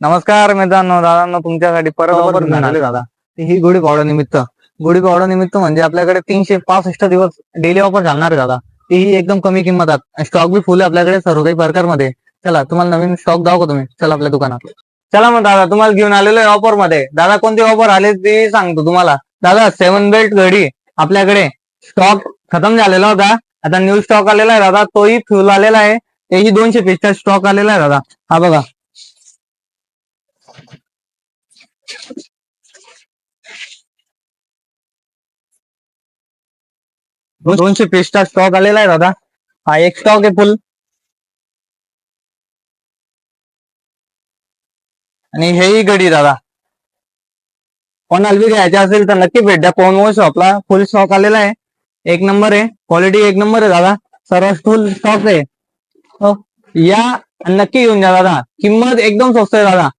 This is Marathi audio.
नमस्कार मित्रांनो, दादांनो तुमच्यासाठी परत ऑफर घेऊन आले दादा. ही गुढीपाडवा निमित्त म्हणजे आपल्याकडे 365 दिवस डेली ऑफर चालणार आहे दादा. तीही एकदम कमी किंमतात. स्टॉक बी फुल आहे आपल्याकडे सर्व काही प्रकारमध्ये. चला तुम्हाला नवीन स्टॉक दाखवतो तुम्ही. चला आपल्या दुकानात. चला मग दादा, तुम्हाला घेऊन आलेलो आहे ऑफर मध्ये. दादा कोणते ऑफर आले ते सांगतो तुम्हाला. दादा 7 बेल्ट घडी आपल्याकडे स्टॉक खतम झालेला होता. आता न्यू स्टॉक आलेला आहे दादा. तोही फ्युल आलेला आहे. तेही 200 पीसचा स्टॉक आलेला आहे दादा. हा बघा. 200 पीसचा स्टॉक आलेला आहे दादा. हा एक स्टॉक आहे फुल. आणि हेही घडी दादा. कोणाला बी घ्यायचे असेल तर नक्की भेट द्या. पवन शॉपला फुल स्टॉक आलेला आहे. एक नंबर आहे. क्वालिटी एक नंबर आहे दादा. सर्व फुल स्टॉक आहे. हो. या आणि नक्की घेऊन जा दादा. किंमत एकदम स्वस्त आहे दादा.